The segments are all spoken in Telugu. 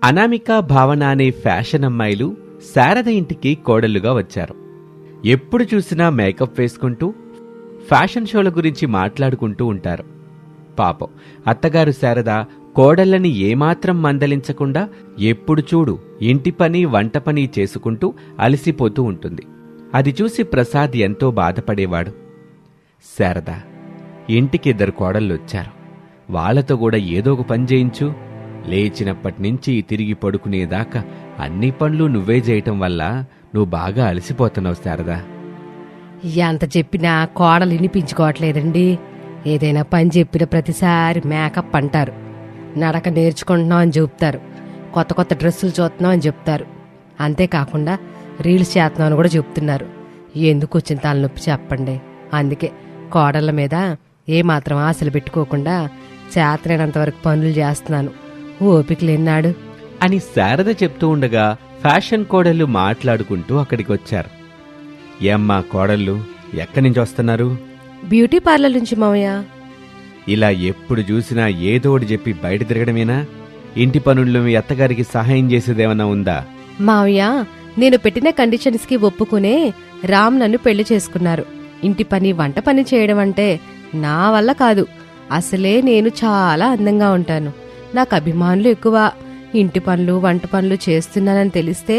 అనామిక, భావన అనే ఫ్యాషన్ అమ్మాయిలు శారద ఇంటికి కోడళ్లుగా వచ్చారు. ఎప్పుడు చూసినా మేకప్ వేసుకుంటూ ఫ్యాషన్ షోల గురించి మాట్లాడుకుంటూ ఉంటారు. పాపం అత్తగారు శారద కోడళ్ళని ఏమాత్రం మందలించకుండా ఎప్పుడు చూడు ఇంటి పని వంట పని చేసుకుంటూ అలసిపోతూ ఉంటుంది. అది చూసి ప్రసాద్ ఎంతో బాధపడేవాడు. శారద, ఇంటికి 2 కోడళ్ళొచ్చారు, వాళ్లతో కూడా ఏదో ఒక పని చేయించు. లేచినప్పటినుంచి తిరిగి పడుకునేదాకా అన్ని పనులు నువ్వే చేయటం వల్ల నువ్వు బాగా అలసిపోతున్నావు శారదా. ఎంత చెప్పినా కోడలు వినిపించుకోవట్లేదండి. ఏదైనా పని చెప్పిన ప్రతిసారి మేకప్ అంటారు, నడక నేర్చుకుంటున్నాం అని చెప్తారు, కొత్త కొత్త డ్రెస్సులు చూస్తున్నాం అని చెప్తారు. అంతేకాకుండా రీల్స్ చేస్తున్నాం అని కూడా చెప్తున్నారు. ఎందుకు వచ్చిన తలనొప్పి చెప్పండి. అందుకే కోడళ్ళ మీద ఏమాత్రం ఆశలు పెట్టుకోకుండా చేతనైనంతవరకు పనులు చేస్తున్నాను. ఓపిక లేనాడు అని శారద చెప్తూ ఉండగా ఫ్యాషన్ కోడళ్ళు మాట్లాడుకుంటూ అక్కడికి వచ్చారు. ఏమ్మా కోడళ్ళు, ఎక్కడి నుంచి వస్తున్నారు? బ్యూటీ పార్లర్ నుంచి మావయ్య. ఇలా ఎప్పుడు చూసినా ఏదోటి చెప్పి బయట తిరగడమేనా? ఇంటి పనుల్లో మీ అత్తగారికి సహాయం చేసేదేమన్నా ఉందా? మావయ్య, నేను పెట్టిన కండిషన్స్ కి ఒప్పుకునే రామ్ నన్ను పెళ్లి చేసుకున్నారు. ఇంటి పని వంట పని చేయడం అంటే నా వల్ల కాదు. అసలే నేను చాలా అందంగా ఉంటాను, నాకు అభిమానులు ఎక్కువ. ఇంటి పనులు వంట పనులు చేస్తున్నానని తెలిస్తే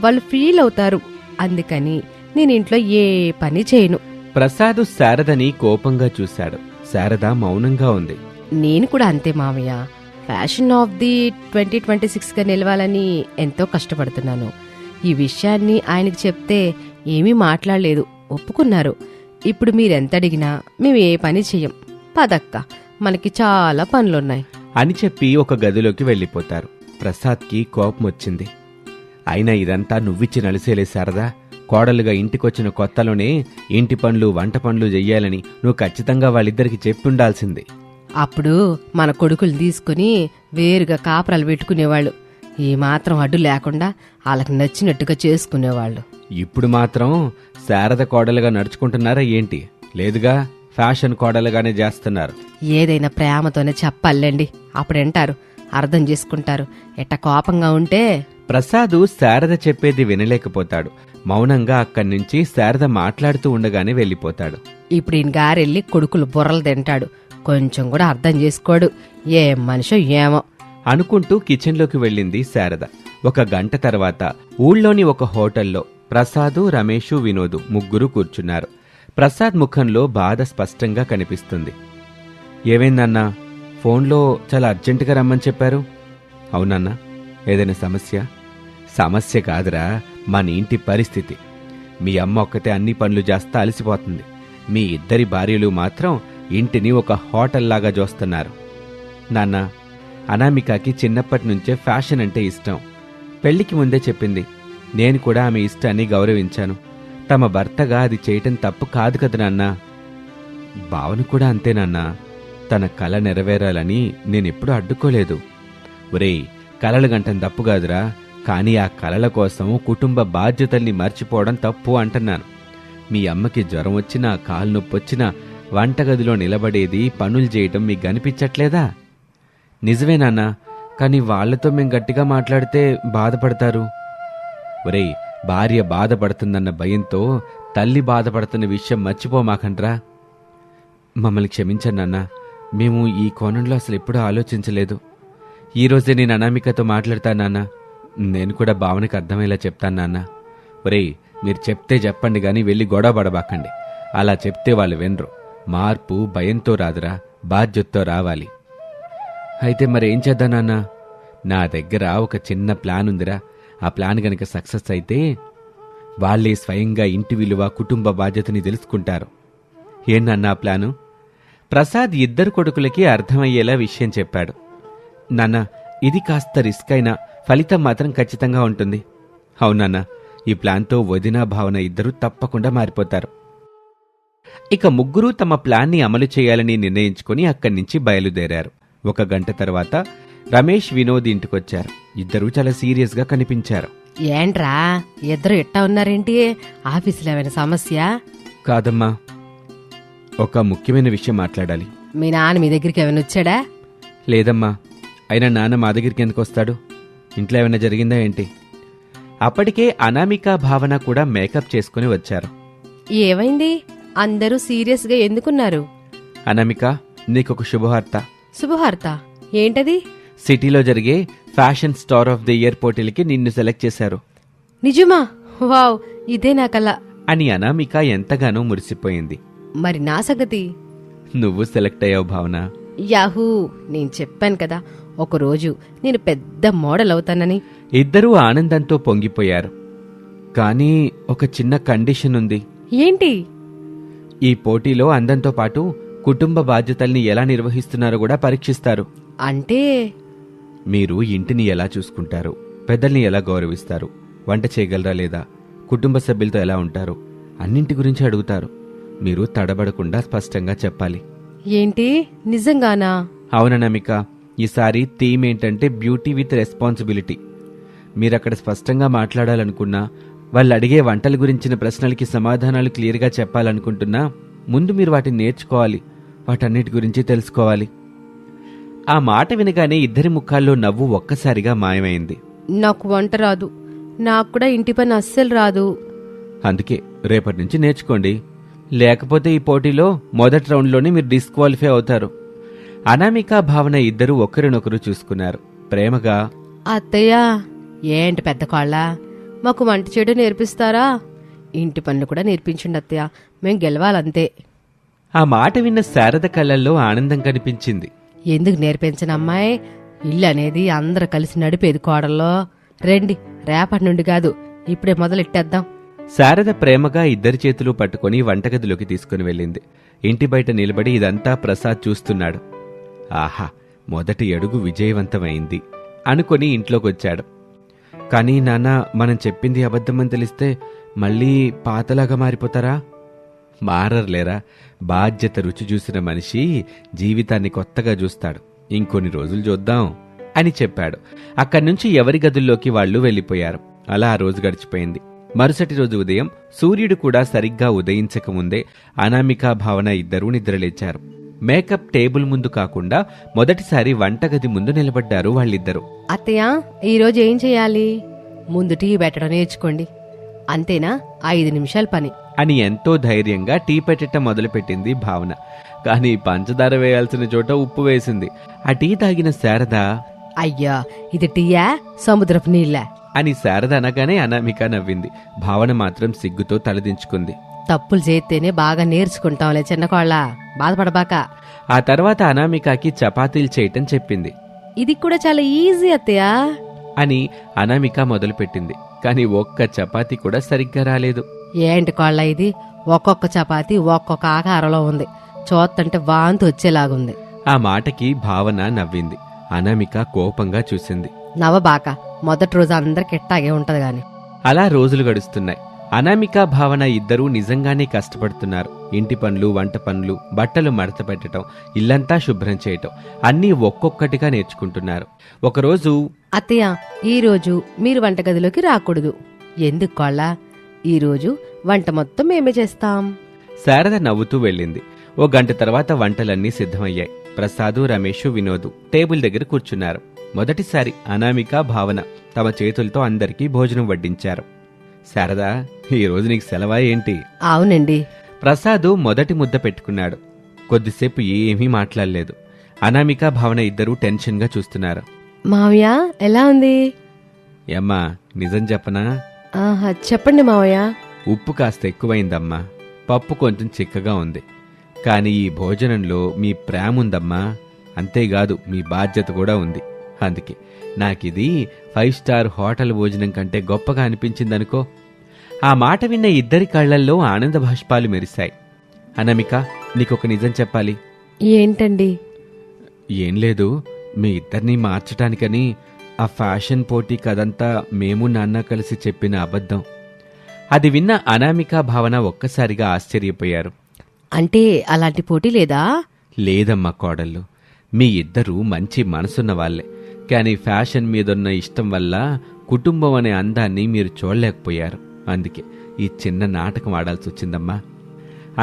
వాళ్ళు ఫీల్ అవుతారు. అందుకని నేను ఇంట్లో ఏ పని చేయను. ప్రసాద్ శారదని కోపంగా చూశాడు. శారద మౌనంగా ఉంది. నేను కూడా అంతే మావయ్య. ఫ్యాషన్ ఆఫ్ ది 2026గా నిలవాలని ఎంతో కష్టపడుతున్నాను. ఈ విషయాన్ని ఆయనకి చెప్తే ఏమీ మాట్లాడలేదు, ఒప్పుకున్నారు. ఇప్పుడు మీరెంత అడిగినా మేము ఏ పని చెయ్యం. పదక్క, మనకి చాలా పనులున్నాయి అని చెప్పి ఒక గదిలోకి వెళ్ళిపోతారు. ప్రసాద్కి కోపం వచ్చింది. అయినా ఇదంతా నువ్విచ్చి నలిసేలే శారదా. కోడలుగా ఇంటికొచ్చిన కొత్తలోనే ఇంటి పనులు వంట పనులు చెయ్యాలని నువ్వు ఖచ్చితంగా వాళ్ళిద్దరికి చెప్పుండాల్సింది. అప్పుడు మన కొడుకులు తీసుకుని వేరుగా కాపురాలు పెట్టుకునేవాళ్ళు. ఏమాత్రం అడ్డు లేకుండా వాళ్ళకి నచ్చినట్టుగా చేసుకునేవాళ్ళు. ఇప్పుడు మాత్రం శారద కోడలుగా నడుచుకుంటున్నారా ఏంటి? లేదుగా, ఫ్యాషన్ కోడలుగానే చేస్తున్నారు. ఏదైనా ప్రేమతోనే చెప్పాలండి, అప్పుడంటారు, అర్థం చేసుకుంటారు. ఎట్ట కోపంగా ఉంటే. ప్రసాదు శారద చెప్పేది వినలేకపోతాడు. మౌనంగా అక్కడి నుంచి శారద మాట్లాడుతూ ఉండగానే వెళ్ళిపోతాడు. ఇప్పుడు ఈయన గారెళ్ళి కొడుకులు బుర్రలు తింటాడు, కొంచెం కూడా అర్థం చేసుకోడు. ఏం మనిషో ఏమో అనుకుంటూ కిచెన్లోకి వెళ్ళింది శారద. 1 గంట తర్వాత ఊళ్ళోని ఒక హోటల్లో ప్రసాదు, రమేషు, వినోదు ముగ్గురు కూర్చున్నారు. ప్రసాద్ ముఖంలో బాధ స్పష్టంగా కనిపిస్తుంది. ఏమైందన్నా? ఫోన్లో చాలా అర్జెంటుగా రమ్మని చెప్పారు. అవునన్నా, ఏదైనా సమస్య? సమస్య కాదురా, మన ఇంటి పరిస్థితి. మీ అమ్మ ఒక్కతే అన్ని పనులు చేస్తా అలసిపోతుంది. మీ ఇద్దరి భార్యలు మాత్రం ఇంటిని ఒక హోటల్లాగా చూస్తున్నారు. నాన్న, అనామికకి చిన్నప్పటి నుంచే ఫ్యాషన్ అంటే ఇష్టం. పెళ్లికి ముందే చెప్పింది. నేను కూడా ఆమె ఇష్టాన్ని గౌరవించాను. తమ భర్తగా అది చేయటం తప్పు కాదు కదా నాన్న. భావన కూడా అంతేనాన్నా. తన కల నెరవేరాలని నేనెప్పుడూ అడ్డుకోలేదు. ఒరేయ్, కలలు గంటం తప్పు కాదురా, కానీ ఆ కలల కోసం కుటుంబ బాధ్యతల్ని మర్చిపోవడం తప్పు అంటున్నాను. మీ అమ్మకి జ్వరం వచ్చినా, కాలు నొప్పి వచ్చినా వంటగదిలో నిలబడేది, పనులు చేయటం మీకు కనిపించట్లేదా? నిజమేనాన్నా, కానీ వాళ్లతో మేం గట్టిగా మాట్లాడితే బాధపడతారు. ఒరేయ్, భార్య బాధపడుతుందన్న భయంతో తల్లి బాధపడుతున్న విషయం మర్చిపోమాకండ్రా. మమ్మల్ని క్షమించండి నాన్న, మేము ఈ కోణంలో అసలు ఎప్పుడూ ఆలోచించలేదు. ఈరోజే నేను అనామికతో మాట్లాడతాను నాన్న. నేను కూడా భావనకి అర్థమయ్యేలా చెప్తాను నాన్న. ఒరేయ్, మీరు చెప్తే చెప్పండి గాని వెళ్ళి గొడవ పడబాకండి. అలా చెప్తే వాళ్ళు వినరు. మార్పు భయంతో రాదురా, బాధ్యతతో రావాలి. అయితే మరేం చేద్దాం నాన్న? నా దగ్గర ఒక చిన్న ప్లాన్ ఉందిరా. ఆ ప్లాన్ గనక సక్సెస్ అయితే వాళ్లే స్వయంగా ఇంటి విలువ, కుటుంబ బాధ్యతని తెలుసుకుంటారు. ఏంటన్నా ఆ ప్లాను? ప్రసాద్ ఇద్దరు కొడుకులకి అర్థమయ్యేలా విషయం చెప్పాడు. నాన్న, ఇది కాస్త రిస్క్ అయినా ఫలితం మాత్రం ఖచ్చితంగా ఉంటుంది. అవునన్నా, ఈ ప్లాన్తో వదిన, భావన ఇద్దరూ తప్పకుండా మారిపోతారు. ఇక ముగ్గురూ తమ ప్లాన్ని అమలు చేయాలని నిర్ణయించుకుని అక్కడి నుంచి బయలుదేరారు. 1 గంట తర్వాత రమేష్, వినోద్ ఇంటికొచ్చారు. ఇద్దరూ చాలా సీరియస్ గా కనిపించారు. ఏంట్రా ఇద్దరు ఇట్టా ఉన్నారేంటి? ఆఫీసులో ఏమైనా సమస్య? కాదమ్మా, ఒక ముఖ్యమైన విషయం మాట్లాడాలి. మీ నాన్న మీ దగ్గరికి ఏమైనా వచ్చాడా? లేదమ్మా. అయినా నాన్న మా దగ్గరికి ఎందుకు వస్తాడు? ఇంట్లో ఏమైనా జరిగిందా ఏంటి? అప్పటికే అనామిక భావన కూడా మేకప్ చేసుకుని వచ్చారు. ఏమైంది? అందరూ సీరియస్గా ఎందుకున్నారు? అనామిక, నీకొక శుభవార్త. శుభవార్త? ఏంటది? సిటీలో జరిగే fashion star of the year పోటీలకి నిన్ను సెలెక్ట్ చేశారు నిజమా? వావ్, ఇదే నా కల. అని అనామిక ఎంతగానో మురిసిపోయింది. మరి నా సంగతి? నువ్వు సెలెక్ట్ అయ్యావు భావన. యాహూ, నేను చెప్పాను కదా ఒకరోజు నేను పెద్ద మోడల్ అవుతానని. ఇద్దరూ ఆనందంతో పొంగిపోయారు. కానీ ఒక చిన్న కండిషన్ ఉంది. ఏంటి? ఈ పోటీలో అందంతో పాటు కుటుంబ బాధ్యతల్ని ఎలా నిర్వహిస్తున్నారో కూడా పరీక్షిస్తారు. అంటే? మీరు ఇంటిని ఎలా చూసుకుంటారు, పెద్దల్ని ఎలా గౌరవిస్తారు, వంట చేయగలరా లేదా, కుటుంబ సభ్యులతో ఎలా ఉంటారు, అన్నింటి గురించి అడుగుతారు. మీరు తడబడకుండా స్పష్టంగా చెప్పాలి. ఏంటి, నిజంగానా? అవుననమిక, ఈసారి థీమ్ ఏంటంటే బ్యూటీ విత్ రెస్పాన్సిబిలిటీ. మీరక్కడ స్పష్టంగా మాట్లాడాలనుకున్నా, వాళ్ళు అడిగే వంటల గురించిన ప్రశ్నలకి సమాధానాలు క్లియర్గా చెప్పాలనుకుంటున్నా, ముందు మీరు వాటిని నేర్చుకోవాలి, వాటన్నిటి గురించి తెలుసుకోవాలి. ఆ మాట వినగానే ఇద్దరి ముఖాల్లో నవ్వు ఒక్కసారిగా మాయమైంది. నాకు వంట రాదు, నాకు కూడా ఇంటి పని అస్సలు రాదు. అందుకే రేపటి నుంచి నేర్చుకోండి, లేకపోతే ఈ పోటీలో మొదటి రౌండ్లోనే మీరు డిస్క్వాలిఫై అవుతారు. అనామిక భావన ఇద్దరూ ఒకరినొకరు చూసుకున్నారు. ప్రేమగా, అత్తయ్య, ఏంటి పెద్ద కాళ్ళ, మాకు వంట చేయడం నేర్పిస్తారా? ఇంటి పనులు కూడా నేర్పించండి అత్తయ్య, మేం గెలవాలంతే. ఆ మాట విన్న శారద కళ్ళల్లో ఆనందం కనిపించింది. ఎందుకు నేర్పించను అమ్మాయి? ఇల్లు అనేది అందరూ కలిసి నడిపేది కోడల్లో. రండి, రేపటి నుండి కాదు ఇప్పుడే మొదలెట్టేద్దాం. శారద ప్రేమగా ఇద్దరి చేతులు పట్టుకుని వంటగదిలోకి తీసుకుని వెళ్ళింది. ఇంటి బయట నిలబడి ఇదంతా ప్రసాద్ చూస్తున్నాడు. ఆహా, మొదటి అడుగు విజయవంతమైంది అనుకొని ఇంట్లోకొచ్చాడు. కానీ నాన్న, మనం చెప్పింది అబద్ధమని తెలిస్తే మళ్ళీ పాతలాగా మారిపోతారా? మారర్లేరా, బాధ్యత రుచి చూసిన మనిషి జీవితాన్ని కొత్తగా చూస్తాడు. ఇంకొన్ని రోజులు చూద్దాం అని చెప్పాడు. అక్కడ్నుంచి ఎవరి గదుల్లోకి వాళ్లు వెళ్లిపోయారు. అలా ఆ రోజు గడిచిపోయింది. మరుసటి రోజు ఉదయం సూర్యుడు కూడా సరిగ్గా ఉదయించకముందే అనామిక భావన ఇద్దరూ నిద్రలేచారు. మేకప్ టేబుల్ ముందు కాకుండా మొదటిసారి వంటగది ముందు నిలబడ్డారు వాళ్ళిద్దరూ. అత్తయ్య, ఈరోజు ఏం చెయ్యాలి? ముందు టీ పెట్టడం నేర్చుకోండి, అంతేనా? 5 నిమిషాల పని అని ఎంతో ధైర్యంగా టీ పెట్టడం మొదలుపెట్టింది భావన. కానీ పంచదార వేయాల్సిన చోట ఉప్పు వేసింది. ఆ టీ తాగిన శారద, అయ్యా, ఇది టీయా సముద్రపు నీళ్ళ అని శారద అనగానే అనామిక నవ్వింది. భావన మాత్రం సిగ్గుతో తలదించుకుంది. తప్పులు చేస్తేనే బాగా నేర్చుకుంటాంలే చిన్నకోళ్ళ, బాధపడబాక. ఆ తర్వాత అనామికకి చపాతీలు చేయటం చెప్పింది. ఇది కూడా చాలా ఈజీ అత్తయ్య అని అనామిక మొదలుపెట్టింది. కానీ ఒక్క చపాతీ కూడా సరిగ్గా రాలేదు. ఏంటి కోళ్ళ ఇది? ఒక్కొక్క చపాతి ఒక్కొక్క ఆకారంలో ఉంది, చూస్తుంటే వాంతి వచ్చేలాగుంది. ఆ మాటకి భావన నవ్వింది. అనామిక కోపంగా చూసింది. నవ్వబాక, మొదటి రోజు అందరికి ఇట్టాగే ఉంటది గాని. అలా రోజులు గడుస్తున్నాయి. అనామిక భావన ఇద్దరూ నిజంగానే కష్టపడుతున్నారు. ఇంటి పనులు, వంట పనులు, బట్టలు మడత పెట్టడం, ఇల్లంతా శుభ్రం చేయటం అన్నీ ఒక్కొక్కటిగా నేర్చుకుంటున్నారు. ఒకరోజు, అత్తయ్య, ఈరోజు మీరు వంటగదిలోకి రాకూడదు. ఎందుకు కోళ్ళ? ఈరోజు వంట మొత్తం మేమే చేస్తాం. శారద నవ్వుతూ వెళ్ళింది. ఓ గంట తర్వాత వంటలన్నీ సిద్ధమయ్యాయి. ప్రసాదు, రమేషు, వినోదు టేబుల్ దగ్గర కూర్చున్నారు. మొదటిసారి అనామిక భావన తమ చేతులతో అందరికీ భోజనం వడ్డించారు. శారదా, ఈరోజు నీకు సెలవా ఏంటి? అవునండి. ప్రసాదు మొదటి ముద్ద పెట్టుకున్నాడు. కొద్దిసేపు ఏమీ మాట్లాడలేదు. అనామిక భావన ఇద్దరూ టెన్షన్గా చూస్తున్నారు. మావయ్య, ఎలా ఉంది? ఏమ్మా, నిజం చెప్పనా? ఆహా, చెప్పండి మావయ్య. ఉప్పు కాస్త ఎక్కువైందమ్మా, పప్పు కొంచెం చిక్కగా ఉంది. కానీ ఈ భోజనంలో మీ ప్రేమ ఉందమ్మా, అంతేకాదు మీ బాధ్యత కూడా ఉంది. అందుకే నాకిది 5 స్టార్ హోటల్ భోజనం కంటే గొప్పగా అనిపించిందనుకో. ఆ మాట విన్న ఇద్దరి కళ్లల్లో ఆనంద భాష్పాలు మెరిశాయి. అనామిక, నీకొక నిజం చెప్పాలి. ఏంటండి? ఏం లేదు, మీ ఇద్దరినీ మార్చటానికని ఆ ఫ్యాషన్ పోటీ కదంతా మేము నాన్న కలిసి చెప్పిన అబద్ధం. అది విన్న అనామిక భావన ఒక్కసారిగా ఆశ్చర్యపోయారు. అంటే అలాంటి పోటీ లేదా? లేదమ్మా కోడళ్ళు, మీ ఇద్దరూ మంచి మనసున్న వాళ్లే. కానీ ఫ్యాషన్ మీదున్న ఇష్టం వల్ల కుటుంబం అనే అందాన్ని మీరు చూడలేకపోయారు. అందుకే ఈ చిన్న నాటకం ఆడాల్సి వచ్చిందమ్మా.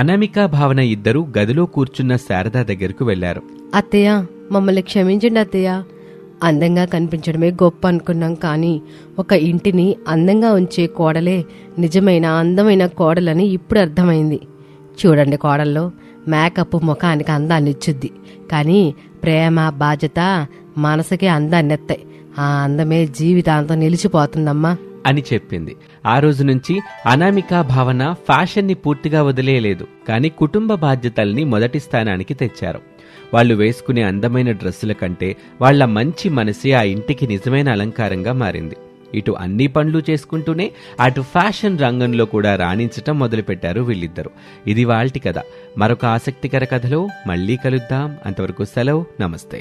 అనామిక భావన ఇద్దరూ గదిలో కూర్చున్న శారదా దగ్గరకు వెళ్లారు. అత్తయ్య, మమ్మల్ని క్షమించండి అత్తయ్య. అందంగా కనిపించడమే గొప్ప అనుకున్నాం, కానీ ఒక ఇంటిని అందంగా ఉంచే కోడలే నిజమైన అందమైన కోడలని ఇప్పుడు అర్థమైంది. చూడండి, కోడల్లో మేకప్ ముఖానికి అందాన్ని ఇచ్చుద్ది, కానీ ప్రేమ బాధ్యత మనసుకే అందాన్ని ఎత్తాయి. ఆ అందమే జీవితాంతం నిలిచిపోతుందమ్మా అని చెప్పింది. ఆ రోజు నుంచి అనామిక భావన ఫ్యాషన్ని పూర్తిగా వదిలేయలేదు, కానీ కుటుంబ బాధ్యతల్ని మొదటి స్థానానికి తెచ్చారు. వాళ్ళు వేసుకునే అందమైన డ్రెస్సుల కంటే వాళ్ల మంచి మనసే ఆ ఇంటికి నిజమైన అలంకారంగా మారింది. ఇటు అన్ని పనులు చేసుకుంటూనే అటు ఫ్యాషన్ రంగంలో కూడా రాణించటం మొదలుపెట్టారు వీళ్ళిద్దరూ. ఇది వాల్టి కథ. మరొక ఆసక్తికర కథలో మళ్ళీ కలుద్దాం. అంతవరకు సెలవు, నమస్తే.